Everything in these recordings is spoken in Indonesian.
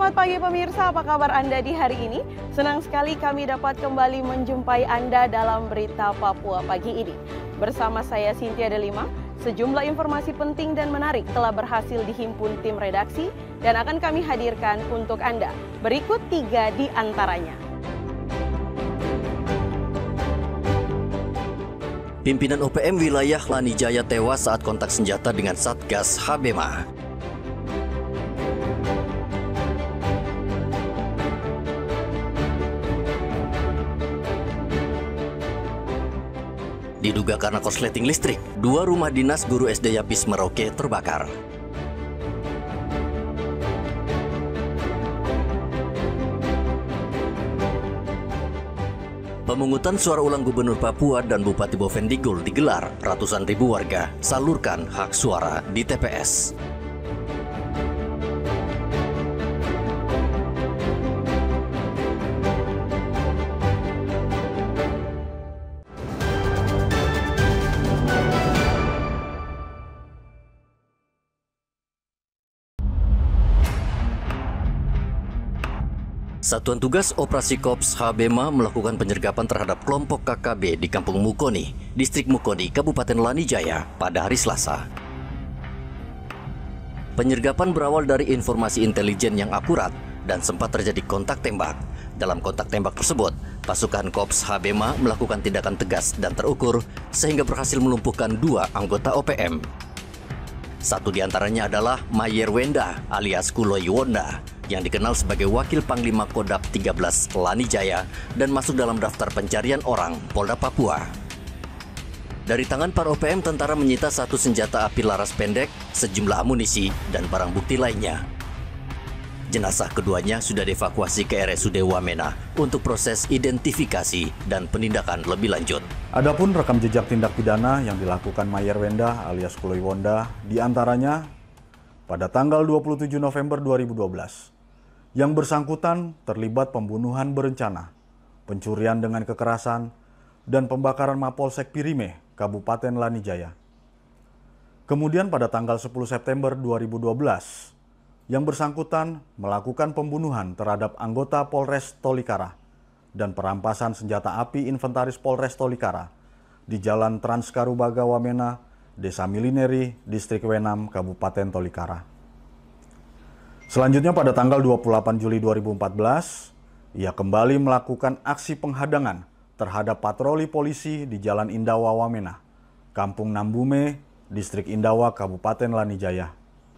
Selamat pagi pemirsa, apa kabar Anda di hari ini? Senang sekali kami dapat kembali menjumpai Anda dalam Berita Papua pagi ini. Bersama saya Cynthia Delima, sejumlah informasi penting dan menarik telah berhasil dihimpun tim redaksi dan akan kami hadirkan untuk Anda. Berikut 3 di antaranya. Pimpinan OPM wilayah Lani Jaya tewas saat kontak senjata dengan Satgas Habema. Diduga karena korsleting listrik, 2 rumah dinas guru SD Yapis Merauke terbakar. Pemungutan suara ulang Gubernur Papua dan Bupati Bovendigul digelar. Ratusan ribu warga salurkan hak suara di TPS. Satuan Tugas Operasi Kops Habema melakukan penyergapan terhadap kelompok KKB di Kampung Mukoni, Distrik Mukoni, Kabupaten Lani Jaya pada hari Selasa. Penyergapan berawal dari informasi intelijen yang akurat dan sempat terjadi kontak tembak. Dalam kontak tembak tersebut, pasukan Kops Habema melakukan tindakan tegas dan terukur sehingga berhasil melumpuhkan 2 anggota OPM. Satu di antaranya adalah Mayer Wenda alias Kuloy Wonda, yang dikenal sebagai Wakil Panglima Kodap 13 Lani Jaya dan masuk dalam daftar pencarian orang Polda Papua. Dari tangan para OPM, tentara menyita 1 senjata api laras pendek, sejumlah amunisi, dan barang bukti lainnya. Jenazah keduanya sudah dievakuasi ke RSUD Wamena untuk proses identifikasi dan penindakan lebih lanjut. Adapun rekam jejak tindak pidana yang dilakukan Mayer Wenda alias Kuloy Wonda diantaranya pada tanggal 27 November 2012. Yang bersangkutan terlibat pembunuhan berencana, pencurian dengan kekerasan, dan pembakaran Mapolsek Pirime, Kabupaten Lani Jaya. Kemudian pada tanggal 10 September 2012, yang bersangkutan melakukan pembunuhan terhadap anggota Polres Tolikara dan perampasan senjata api inventaris Polres Tolikara di Jalan Transkarubaga Wamena, Desa Milineri, Distrik Wenam, Kabupaten Tolikara. Selanjutnya pada tanggal 28 Juli 2014, ia kembali melakukan aksi penghadangan terhadap patroli polisi di Jalan Indawa Wamena, Kampung Nambume, Distrik Indawa, Kabupaten Lani Jaya.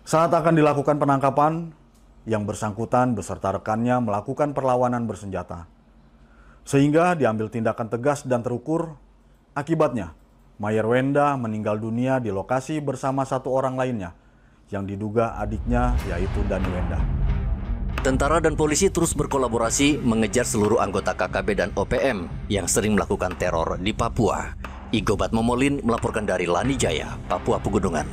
Saat akan dilakukan penangkapan, yang bersangkutan beserta rekannya melakukan perlawanan bersenjata. Sehingga diambil tindakan tegas dan terukur, akibatnya Mayer Wenda meninggal dunia di lokasi bersama 1 orang lainnya, yang diduga adiknya yaitu Dani Wenda. Tentara dan polisi terus berkolaborasi mengejar seluruh anggota KKB dan OPM yang sering melakukan teror di Papua. Igobat Momolin melaporkan dari Lani Jaya, Papua Pegunungan.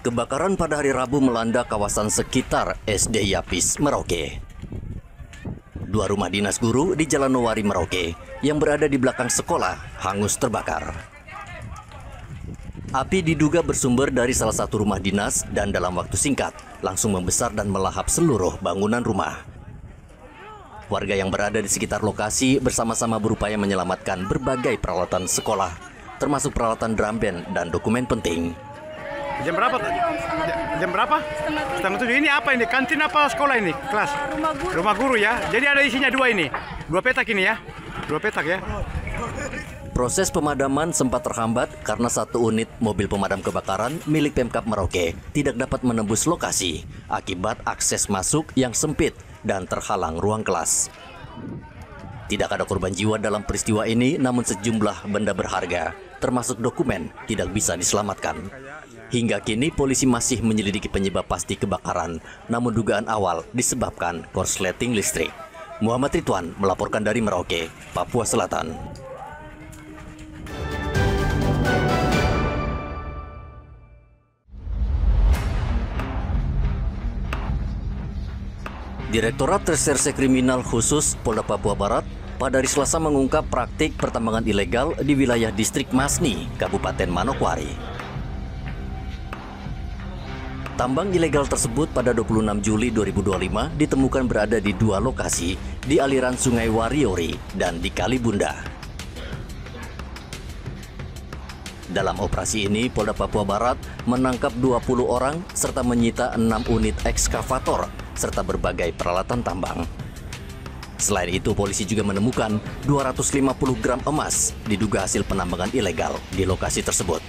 Kebakaran pada hari Rabu melanda kawasan sekitar SD Yapis Merauke. 2 rumah dinas guru di Jalan Nowari Merauke yang berada di belakang sekolah hangus terbakar. Api diduga bersumber dari salah satu rumah dinas dan dalam waktu singkat langsung membesar dan melahap seluruh bangunan rumah. Warga yang berada di sekitar lokasi bersama-sama berupaya menyelamatkan berbagai peralatan sekolah, termasuk peralatan drum band dan dokumen penting. Jam berapa? Jam berapa? Setengah 7. Ini apa ini? Kantin apa sekolah ini? Kelas? Rumah guru ya. Jadi ada isinya 2 ini. 2 petak ini ya. 2 petak ya. Proses pemadaman sempat terhambat karena 1 unit mobil pemadam kebakaran milik Pemkab Merauke tidak dapat menembus lokasi akibat akses masuk yang sempit dan terhalang ruang kelas. Tidak ada korban jiwa dalam peristiwa ini, namun sejumlah benda berharga, termasuk dokumen, tidak bisa diselamatkan. Hingga kini polisi masih menyelidiki penyebab pasti kebakaran, namun dugaan awal disebabkan korsleting listrik. Muhammad Ridwan melaporkan dari Merauke, Papua Selatan. Direktorat Reserse Kriminal Khusus Polda Papua Barat pada hari Selasa mengungkap praktik pertambangan ilegal di wilayah distrik Masni, Kabupaten Manokwari. Tambang ilegal tersebut pada 26 Juli 2025 ditemukan berada di dua lokasi di aliran Sungai Wariori dan di Kali Bunda. Dalam operasi ini, Polda Papua Barat menangkap 20 orang serta menyita 6 unit ekskavator serta berbagai peralatan tambang. Selain itu, polisi juga menemukan 250 gram emas diduga hasil penambangan ilegal di lokasi tersebut.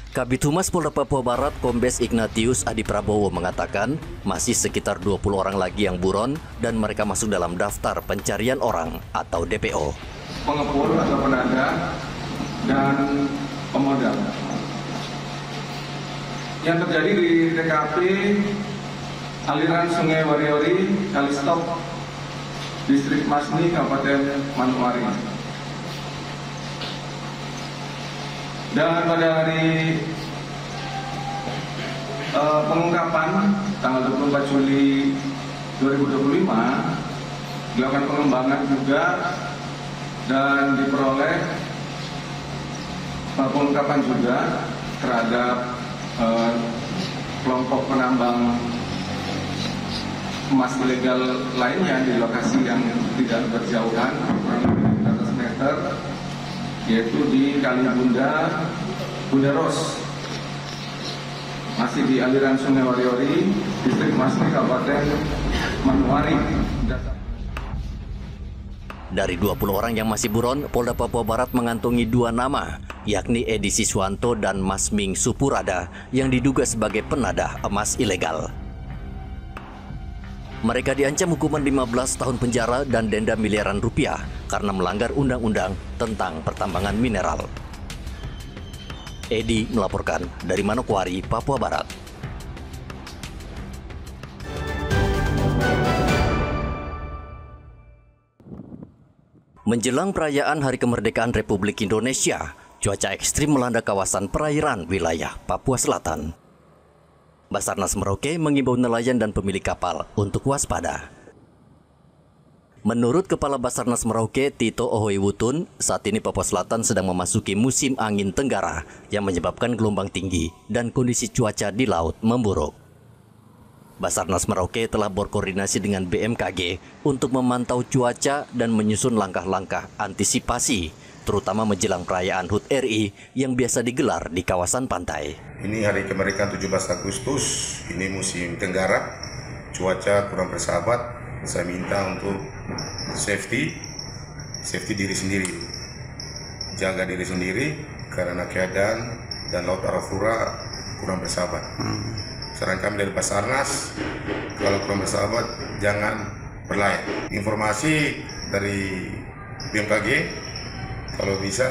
Kabid Humas Polda Papua Barat Kombes Ignatius Adi Prabowo mengatakan masih sekitar 20 orang lagi yang buron dan mereka masuk dalam daftar pencarian orang atau DPO. Pengepul atau pedagang dan pemodal. Yang terjadi di TKP aliran Sungai Wariori, Kalistok, Distrik Masni, Kabupaten Manokwari. Dan pada hari pengungkapan tanggal 24 Juli 2025 dilakukan pengembangan juga dan diperoleh pengungkapan juga terhadap kelompok penambang emas ilegal lainnya di lokasi yang tidak berjauhan kurang lebih 100 meter, yaitu di Kali Bunda, Bunda Ros, masih di aliran Sungai Wariori, Distrik Masni, Kabupaten Manokwari. Dari 20 orang yang masih buron, Polda Papua Barat mengantongi 2 nama, yakni Edi Siswanto dan Masming Supurada yang diduga sebagai penadah emas ilegal. Mereka diancam hukuman 15 tahun penjara dan denda miliaran rupiah karena melanggar undang-undang tentang pertambangan mineral. Edi melaporkan dari Manokwari, Papua Barat. Menjelang perayaan Hari Kemerdekaan Republik Indonesia, cuaca ekstrim melanda kawasan perairan wilayah Papua Selatan. Basarnas Merauke mengimbau nelayan dan pemilik kapal untuk waspada. Menurut Kepala Basarnas Merauke, Tito Ohoiwutun, saat ini Papua Selatan sedang memasuki musim angin tenggara yang menyebabkan gelombang tinggi dan kondisi cuaca di laut memburuk. Basarnas Merauke telah berkoordinasi dengan BMKG untuk memantau cuaca dan menyusun langkah-langkah antisipasi, terutama menjelang perayaan HUT RI yang biasa digelar di kawasan pantai. Ini hari kemerdekaan 17 Agustus, ini musim tenggara, cuaca kurang bersahabat. Saya minta untuk safety diri sendiri, jaga diri sendiri karena keadaan dan laut Arafura kurang bersahabat. Saran kami dari Basarnas, kalau kurang bersahabat jangan berlayar. Informasi dari BMKG, kalau bisa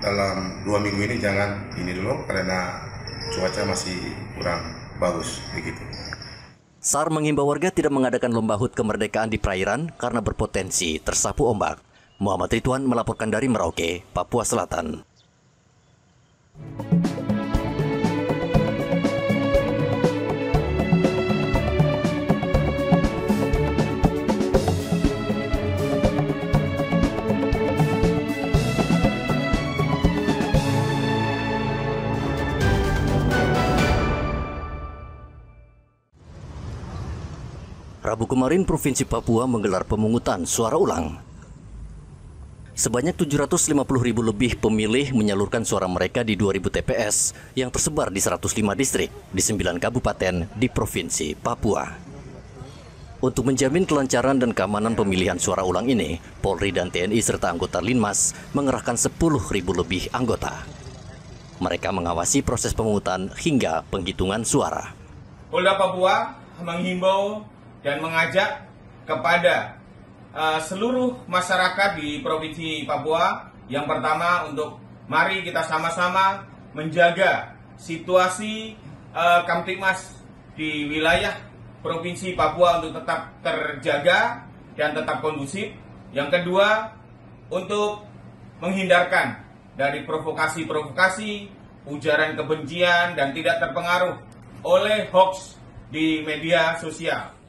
dalam 2 minggu ini jangan ini dulu karena cuaca masih kurang bagus begitu. SAR mengimbau warga tidak mengadakan lomba HUT kemerdekaan di perairan karena berpotensi tersapu ombak. Muhammad Ridwan melaporkan dari Merauke, Papua Selatan. Rabu kemarin, Provinsi Papua menggelar pemungutan suara ulang. Sebanyak 750.000 lebih pemilih menyalurkan suara mereka di 2.000 TPS yang tersebar di 105 distrik di 9 kabupaten di Provinsi Papua. Untuk menjamin kelancaran dan keamanan pemilihan suara ulang ini, Polri dan TNI serta anggota Linmas mengerahkan 10.000 lebih anggota. Mereka mengawasi proses pemungutan hingga penghitungan suara. Polda Papua menghimbau dan mengajak kepada seluruh masyarakat di Provinsi Papua, yang pertama untuk mari kita sama-sama menjaga situasi Kamtibmas di wilayah Provinsi Papua untuk tetap terjaga dan tetap kondusif. Yang kedua, untuk menghindarkan dari provokasi-provokasi, ujaran kebencian dan tidak terpengaruh oleh hoax di media sosial.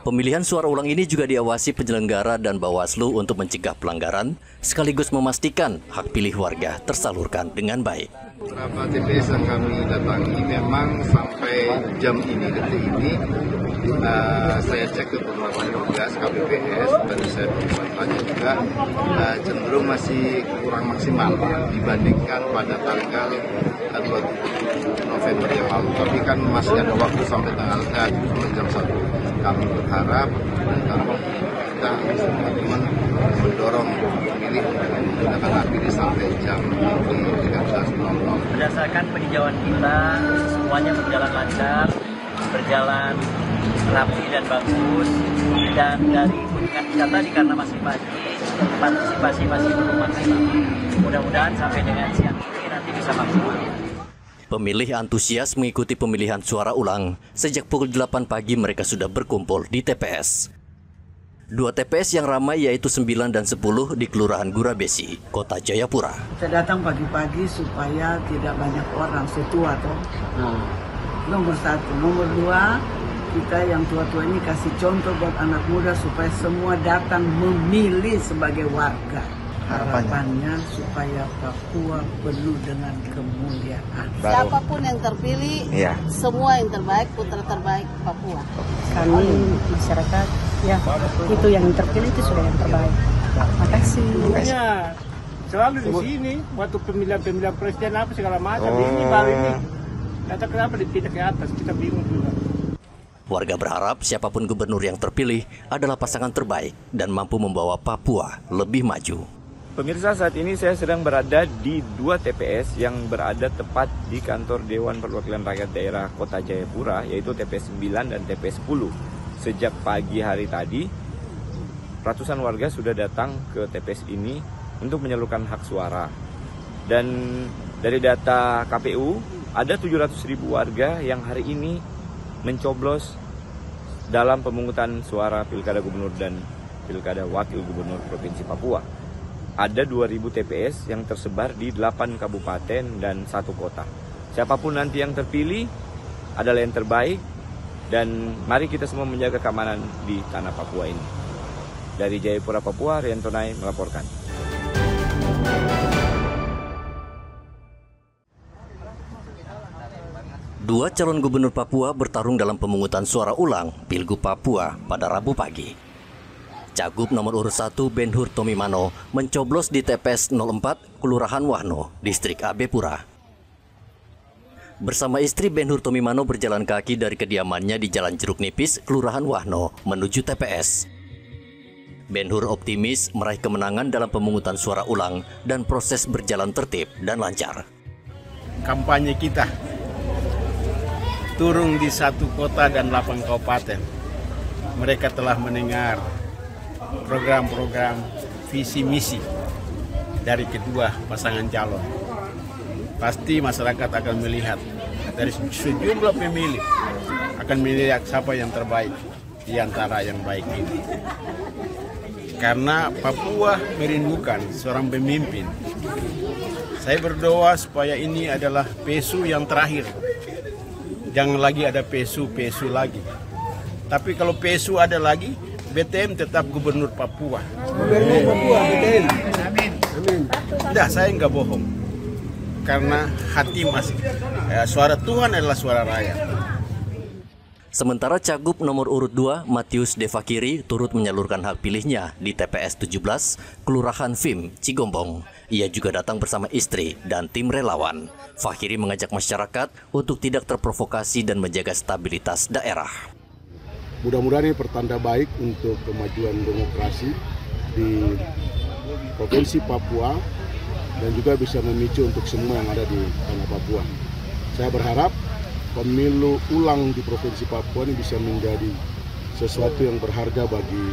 Pemilihan suara ulang ini juga diawasi penyelenggara dan Bawaslu untuk mencegah pelanggaran, sekaligus memastikan hak pilih warga tersalurkan dengan baik. Beberapa TPS yang kami datangi memang sampai jam ini, detik ini, saya cek ke beberapa petugas KPPS dan saya tanya juga cenderung masih kurang maksimal dibandingkan pada tanggal 27 November yang lalu. Tapi kan masih ada waktu sampai tanggal sampai jam 1. Kami berharap dan kami kita teman-teman mendorong pemilih menggunakan hak pilih sampai jam 13.00. Berdasarkan peninjauan kita, semuanya berjalan lancar, berjalan rapi dan bagus, dan dari hitungan kita tadi karena masih pagi, partisipasi masih belum maksimal. Mudah-mudahan sampai dengan siang ini nanti bisa maksimal. Pemilih antusias mengikuti pemilihan suara ulang. Sejak pukul 8 pagi mereka sudah berkumpul di TPS. Dua TPS yang ramai yaitu 9 dan 10 di Kelurahan Gurabesi, Kota Jayapura. Kita datang pagi-pagi supaya tidak banyak orang setua toh. Nomor 1, nomor 2, kita yang tua-tua ini kasih contoh buat anak muda supaya semua datang memilih sebagai warga. Harapannya supaya Papua penuh dengan kemuliaan. Siapapun yang terpilih, semua yang terbaik, putra terbaik Papua. Kami masyarakat, ya itu yang terpilih itu sudah yang terbaik. Makasih. Ya, selalu di sini waktu pemilihan presiden apa segala macam. Ini baru ini. Kata kenapa dipindah ke atas, kita bingung juga. Warga berharap siapapun gubernur yang terpilih adalah pasangan terbaik dan mampu membawa Papua lebih maju. Pemirsa, saat ini saya sedang berada di dua TPS yang berada tepat di kantor Dewan Perwakilan Rakyat Daerah Kota Jayapura, yaitu TPS 9 dan TPS 10. Sejak pagi hari tadi, ratusan warga sudah datang ke TPS ini untuk menyalurkan hak suara. Dan dari data KPU, ada 700.000 warga yang hari ini mencoblos dalam pemungutan suara Pilkada Gubernur dan Pilkada Wakil Gubernur Provinsi Papua. Ada 2.000 TPS yang tersebar di 8 kabupaten dan 1 kota. Siapapun nanti yang terpilih adalah yang terbaik, dan mari kita semua menjaga keamanan di tanah Papua ini. Dari Jayapura, Papua, Rian Tonai melaporkan. Dua calon gubernur Papua bertarung dalam pemungutan suara ulang Pilgub Papua pada Rabu pagi. Cagup nomor urut 1 Ben-Hur Tomimano mencoblos di TPS 04 Kelurahan Wahno, Distrik Abepura. Bersama istri, Ben-Hur Tomimano berjalan kaki dari kediamannya di Jalan Jeruk Nipis, Kelurahan Wahno, menuju TPS. Ben-Hur optimis meraih kemenangan dalam pemungutan suara ulang dan proses berjalan tertib dan lancar. Kampanye kita turun di 1 kota dan 8 kabupaten. Mereka telah mendengar program-program visi misi dari kedua pasangan calon. Pasti masyarakat akan melihat dari sejumlah pemilih akan melihat siapa yang terbaik di antara yang baik ini. Karena Papua merindukan seorang pemimpin. Saya berdoa supaya ini adalah PSU yang terakhir. Jangan lagi ada PSU lagi. Tapi kalau PSU ada lagi, BTM tetap Gubernur Papua. Gubernur Papua, BTM. Amin. Amin. Tidak, saya nggak bohong. Karena hati masih, suara Tuhan adalah suara rakyat. Sementara Cagup nomor urut 2 Matius Devakiri turut menyalurkan hak pilihnya di TPS 17 Kelurahan Vim, Cigombong. Ia juga datang bersama istri dan tim relawan. Fakiri mengajak masyarakat untuk tidak terprovokasi dan menjaga stabilitas daerah. Mudah-mudahan ini pertanda baik untuk kemajuan demokrasi di Provinsi Papua dan juga bisa memicu untuk semua yang ada di tanah Papua. Saya berharap pemilu ulang di Provinsi Papua ini bisa menjadi sesuatu yang berharga bagi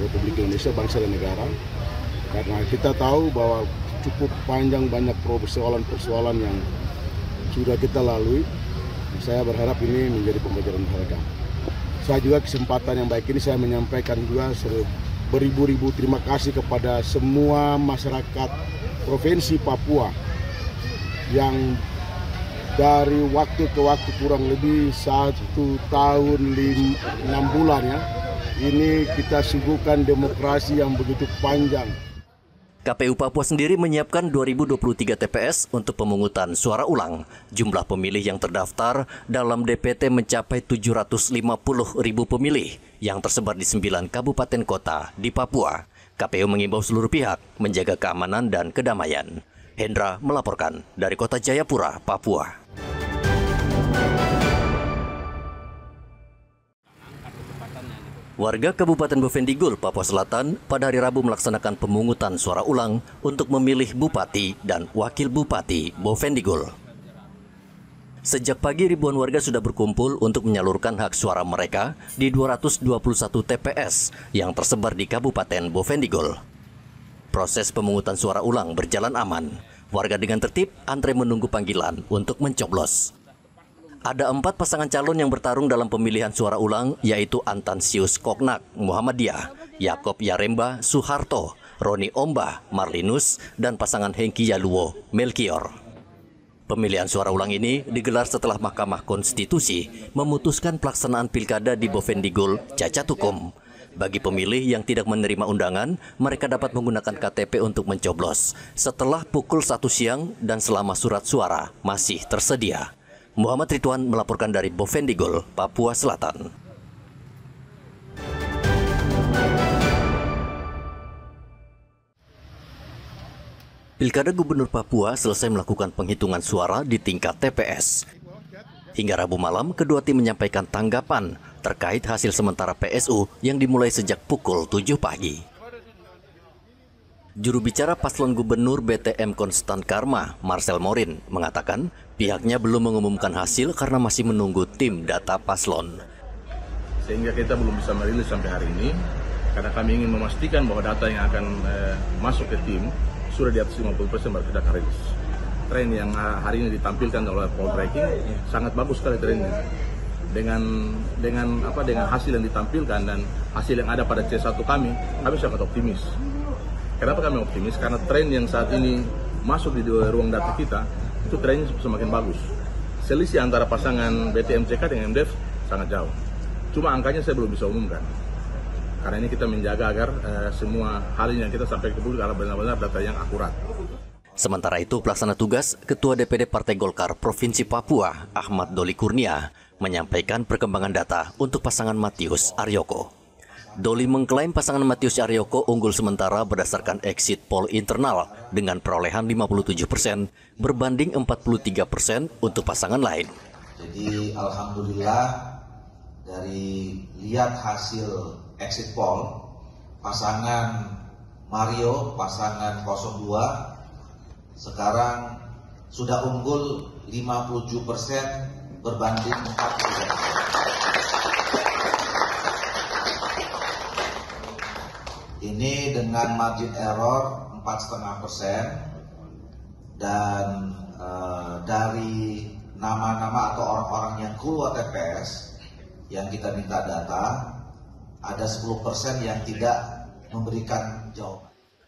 Republik Indonesia, bangsa dan negara. Karena kita tahu bahwa cukup panjang banyak persoalan-persoalan yang sudah kita lalui. Saya berharap ini menjadi pembelajaran berharga. Saya juga kesempatan yang baik ini saya menyampaikan juga beribu-ribu terima kasih kepada semua masyarakat Provinsi Papua yang dari waktu ke waktu kurang lebih 1 tahun 6 bulan ya. Ini kita suguhkan demokrasi yang begitu panjang. KPU Papua sendiri menyiapkan 2023 TPS untuk pemungutan suara ulang. Jumlah pemilih yang terdaftar dalam DPT mencapai 750.000 pemilih yang tersebar di 9 kabupaten kota di Papua. KPU mengimbau seluruh pihak menjaga keamanan dan kedamaian. Hendra melaporkan dari Kota Jayapura, Papua. Warga Kabupaten Bovendigul, Papua Selatan, pada hari Rabu melaksanakan pemungutan suara ulang untuk memilih Bupati dan Wakil Bupati Bovendigul. Sejak pagi ribuan warga sudah berkumpul untuk menyalurkan hak suara mereka di 221 TPS yang tersebar di Kabupaten Bovendigul. Proses pemungutan suara ulang berjalan aman. Warga dengan tertib antre menunggu panggilan untuk mencoblos. Ada 4 pasangan calon yang bertarung dalam pemilihan suara ulang, yaitu Antansius Koknak, Muhammadiyah, Yakob Yaremba, Suharto, Roni Omba, Marlinus, dan pasangan Hengki Yaluwo, Melkior. Pemilihan suara ulang ini digelar setelah Mahkamah Konstitusi memutuskan pelaksanaan pilkada di Bovendigul cacat hukum. Bagi pemilih yang tidak menerima undangan, mereka dapat menggunakan KTP untuk mencoblos setelah pukul 1 siang dan selama surat suara masih tersedia. Muhammad Ridwan melaporkan dari Bovendigul, Papua Selatan. Pilkada Gubernur Papua selesai melakukan penghitungan suara di tingkat TPS. Hingga Rabu malam, kedua tim menyampaikan tanggapan terkait hasil sementara PSU yang dimulai sejak pukul 7 pagi. Juru bicara Paslon Gubernur BTM Konstan Karma, Marcel Morin, mengatakan pihaknya belum mengumumkan hasil karena masih menunggu tim data Paslon. Sehingga kita belum bisa merilis sampai hari ini, karena kami ingin memastikan bahwa data yang akan masuk ke tim sudah di atas 50% baru kita akan rilis. Tren yang hari ini ditampilkan oleh Poltreking sangat bagus sekali trennya. Dengan hasil yang ditampilkan dan hasil yang ada pada C1 kami sangat optimis. Kenapa kami optimis? Karena tren yang saat ini masuk di ruang data kita itu trennya semakin bagus. Selisih antara pasangan BTMCK dengan MDF sangat jauh. Cuma angkanya saya belum bisa umumkan. Karena ini kita menjaga agar semua hal yang kita sampaikan ke publik adalah benar-benar data yang akurat. Sementara itu, pelaksana tugas Ketua DPD Partai Golkar Provinsi Papua, Ahmad Doli Kurnia, menyampaikan perkembangan data untuk pasangan Matius Aryoko. Doli mengklaim pasangan Matius Aryoko unggul sementara berdasarkan exit poll internal dengan perolehan 57% berbanding 43% untuk pasangan lain. Jadi alhamdulillah dari lihat hasil exit poll, pasangan Mario, pasangan 02 sekarang sudah unggul 57% berbanding 40%. Ini dengan margin error 4,5% dan dari nama-nama atau orang-orang yang keluar TPS yang kita minta data ada 10% yang tidak memberikan jawaban.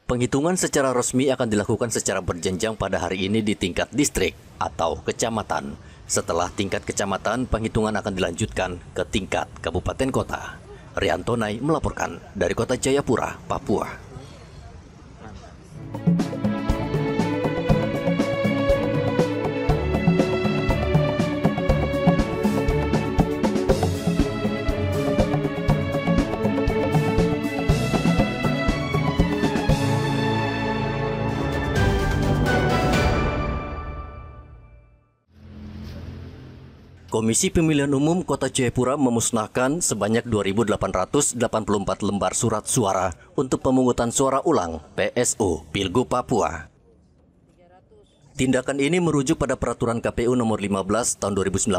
Penghitungan secara resmi akan dilakukan secara berjenjang pada hari ini di tingkat distrik atau kecamatan. Setelah tingkat kecamatan, penghitungan akan dilanjutkan ke tingkat kabupaten kota. Rianto Nai melaporkan dari Kota Jayapura, Papua. Komisi Pemilihan Umum Kota Jayapura memusnahkan sebanyak 2.884 lembar surat suara untuk pemungutan suara ulang PSU Pilgub Papua. Tindakan ini merujuk pada Peraturan KPU Nomor 15 Tahun 2019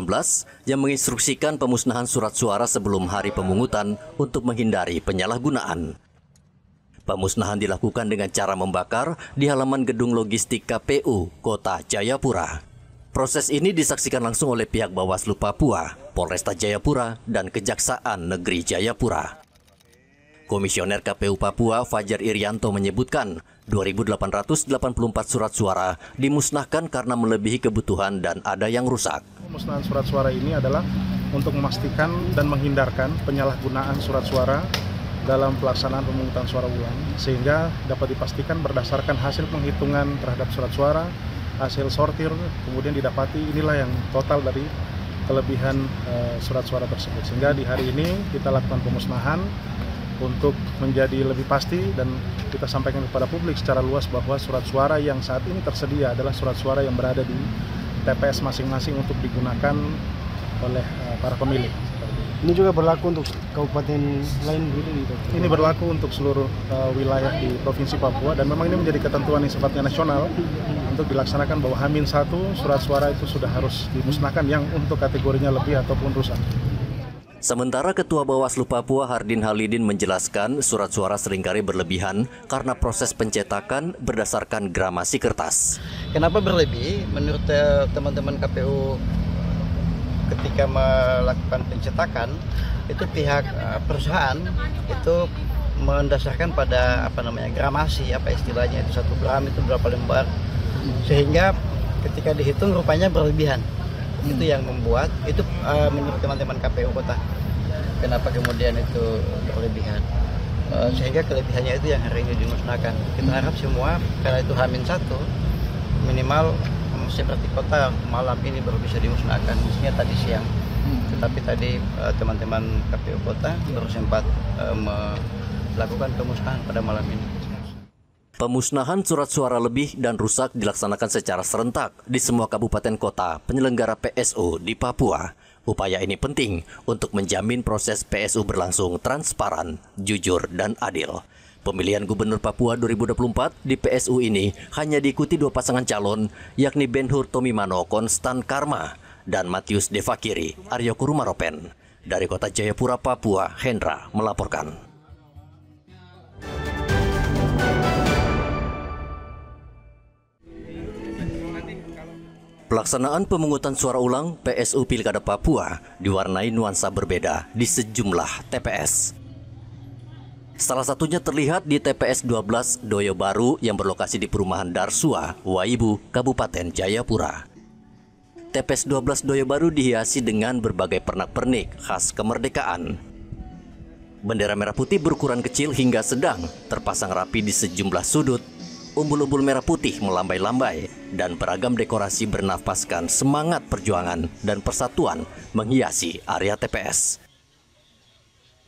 yang menginstruksikan pemusnahan surat suara sebelum hari pemungutan untuk menghindari penyalahgunaan. Pemusnahan dilakukan dengan cara membakar di halaman gedung logistik KPU Kota Jayapura. Proses ini disaksikan langsung oleh pihak Bawaslu Papua, Polresta Jayapura, dan Kejaksaan Negeri Jayapura. Komisioner KPU Papua Fajar Irianto menyebutkan 2.884 surat suara dimusnahkan karena melebihi kebutuhan dan ada yang rusak. Pemusnahan surat suara ini adalah untuk memastikan dan menghindarkan penyalahgunaan surat suara dalam pelaksanaan pemungutan suara ulang, sehingga dapat dipastikan berdasarkan hasil penghitungan terhadap surat suara, hasil sortir, kemudian didapati inilah yang total dari kelebihan surat suara tersebut. Sehingga di hari ini kita lakukan pemusnahan untuk menjadi lebih pasti dan kita sampaikan kepada publik secara luas bahwa surat suara yang saat ini tersedia adalah surat suara yang berada di TPS masing-masing untuk digunakan oleh para pemilih. Ini juga berlaku untuk kabupaten lain gitu? Ini berlaku untuk seluruh wilayah di Provinsi Papua dan memang ini menjadi ketentuan yang sifatnya nasional untuk dilaksanakan bahwa H-1 surat suara itu sudah harus dimusnahkan yang untuk kategorinya lebih ataupun rusak. Sementara Ketua Bawaslu Papua Hardin Halidin menjelaskan surat suara seringkali berlebihan karena proses pencetakan berdasarkan gramasi kertas. Kenapa berlebih? Menurut teman-teman KPU ketika melakukan pencetakan itu pihak perusahaan itu mendasarkan pada gramasi, istilahnya itu 1 gram itu berapa lembar, sehingga ketika dihitung rupanya berlebihan. Itu yang membuat itu menurut teman-teman KPU Kota kenapa kemudian itu berlebihan, sehingga kelebihannya itu yang hari ini dimusnahkan. Kita harap semua karena itu H-1 minimal seperti kota malam ini baru bisa dimusnahkan, mestinya tadi siang. Tetapi tadi teman-teman KPU Kota baru sempat melakukan pemusnahan pada malam ini. Pemusnahan surat suara lebih dan rusak dilaksanakan secara serentak di semua kabupaten kota penyelenggara PSU di Papua. Upaya ini penting untuk menjamin proses PSU berlangsung transparan, jujur, dan adil. Pemilihan Gubernur Papua 2024 di PSU ini hanya diikuti 2 pasangan calon, yakni Ben-Hur Tomimano Konstan Karma dan Matius Devakiri Aryo Kurumaropen. Dari Kota Jayapura, Papua, Hendra melaporkan. Pelaksanaan pemungutan suara ulang PSU Pilkada Papua diwarnai nuansa berbeda di sejumlah TPS. Salah satunya terlihat di TPS 12 Doyo Baru yang berlokasi di perumahan Darsua, Waibu, Kabupaten Jayapura. TPS 12 Doyo Baru dihiasi dengan berbagai pernak-pernik khas kemerdekaan. Bendera merah putih berukuran kecil hingga sedang terpasang rapi di sejumlah sudut. Umbul-umbul merah putih melambai-lambai dan beragam dekorasi bernafaskan semangat perjuangan dan persatuan menghiasi area TPS.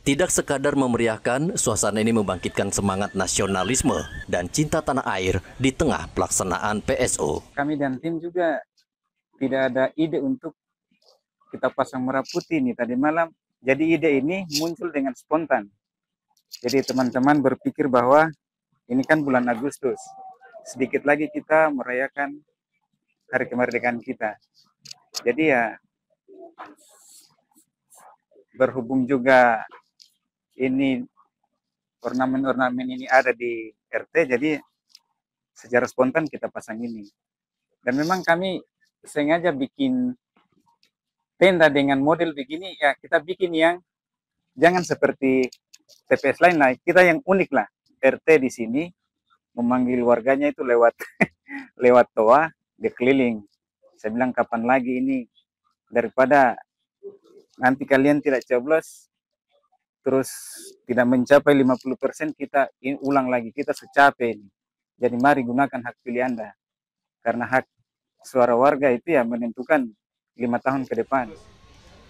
Tidak sekadar memeriahkan, suasana ini membangkitkan semangat nasionalisme dan cinta tanah air di tengah pelaksanaan PSU. Kami dan tim juga tidak ada ide untuk kita pasang merah putih nih tadi malam. Jadi ide ini muncul dengan spontan. Jadi teman-teman berpikir bahwa ini kan bulan Agustus. Sedikit lagi kita merayakan hari kemerdekaan kita. Jadi ya berhubung juga ini ornamen-ornamen ini ada di RT, jadi secara spontan kita pasang ini. Dan memang kami sengaja bikin tenda dengan model begini, ya kita bikin yang jangan seperti TPS lain lah, kita yang unik lah. RT di sini memanggil warganya itu lewat lewat toa, dia keliling. Saya bilang kapan lagi ini, daripada nanti kalian tidak coblos terus tidak mencapai 50%, kita ulang lagi, kita secapek ini. Jadi mari gunakan hak pilih Anda. Karena hak suara warga itu ya menentukan 5 tahun ke depan.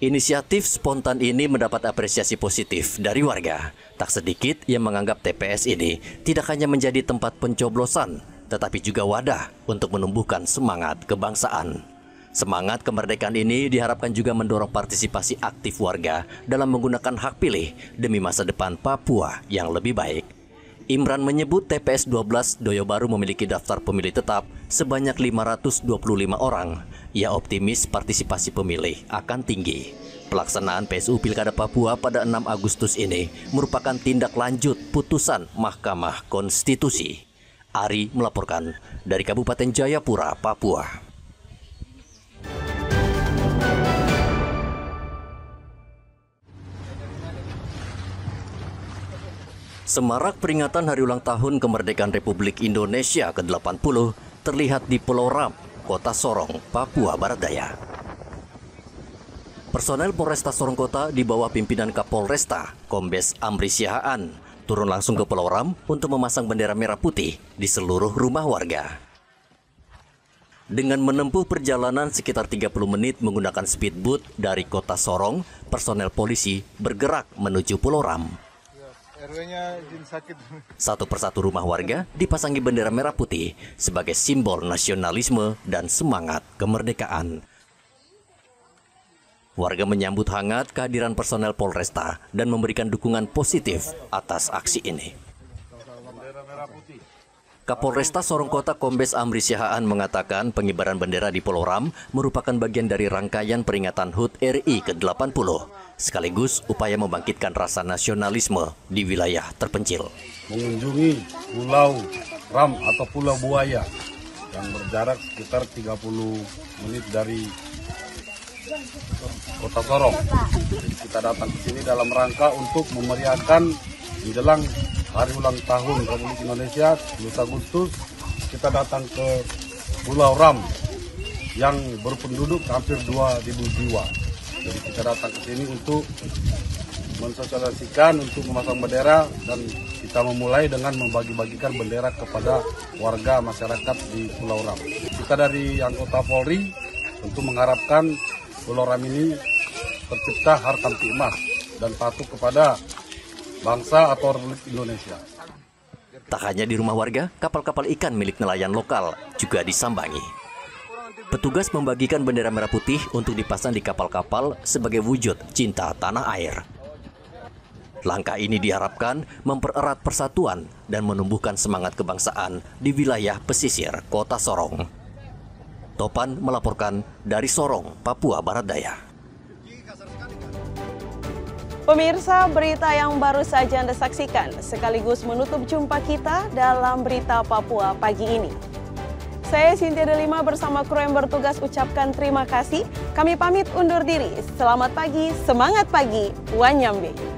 Inisiatif spontan ini mendapat apresiasi positif dari warga. Tak sedikit yang menganggap TPS ini tidak hanya menjadi tempat pencoblosan, tetapi juga wadah untuk menumbuhkan semangat kebangsaan. Semangat kemerdekaan ini diharapkan juga mendorong partisipasi aktif warga dalam menggunakan hak pilih demi masa depan Papua yang lebih baik. Imran menyebut TPS 12 Doyo Baru memiliki daftar pemilih tetap sebanyak 525 orang. Ia optimis partisipasi pemilih akan tinggi. Pelaksanaan PSU Pilkada Papua pada 6 Agustus ini merupakan tindak lanjut putusan Mahkamah Konstitusi. Ari melaporkan dari Kabupaten Jayapura, Papua. Semarak peringatan hari ulang tahun kemerdekaan Republik Indonesia ke-80 terlihat di Pulau Ram, Kota Sorong, Papua Barat Daya. Personel Polresta Sorong Kota di bawah pimpinan Kapolresta, Kombes Amri Siahaan, turun langsung ke Pulau Ram untuk memasang bendera merah putih di seluruh rumah warga. Dengan menempuh perjalanan sekitar 30 menit menggunakan speedboat dari Kota Sorong, personel polisi bergerak menuju Pulau Ram. Satu persatu rumah warga dipasangi bendera merah putih sebagai simbol nasionalisme dan semangat kemerdekaan. Warga menyambut hangat kehadiran personel Polresta dan memberikan dukungan positif atas aksi ini. Kapolresta Sorong Kota Kombes Amri Siahaan mengatakan pengibaran bendera di Pulau Ram merupakan bagian dari rangkaian peringatan HUT RI ke-80, sekaligus upaya membangkitkan rasa nasionalisme di wilayah terpencil. Mengunjungi Pulau Ram atau Pulau Buaya yang berjarak sekitar 30 menit dari Kota Sorong. Kita datang ke sini dalam rangka untuk memeriahkan menjelang Hari Ulang Tahun Republik Indonesia 10 Agustus. Kita datang ke Pulau Ram yang berpenduduk hampir 2.000 jiwa. Jadi kita datang ke sini untuk mensosialisasikan, untuk memasang bendera, dan kita memulai dengan membagi-bagikan bendera kepada warga masyarakat di Pulau Ram. Kita dari anggota Polri untuk mengharapkan Pulau Ram ini tercipta harkamtipmas dan patuh kepada bangsa atau Republik Indonesia. Tak hanya di rumah warga, kapal-kapal ikan milik nelayan lokal juga disambangi. Petugas membagikan bendera merah putih untuk dipasang di kapal-kapal sebagai wujud cinta tanah air. Langkah ini diharapkan mempererat persatuan dan menumbuhkan semangat kebangsaan di wilayah pesisir Kota Sorong. Topan melaporkan dari Sorong, Papua Barat Daya. Pemirsa, berita yang baru saja Anda saksikan sekaligus menutup jumpa kita dalam Berita Papua pagi ini. Saya Cynthia Delima bersama kru yang bertugas ucapkan terima kasih. Kami pamit undur diri. Selamat pagi, semangat pagi, Wanyambe.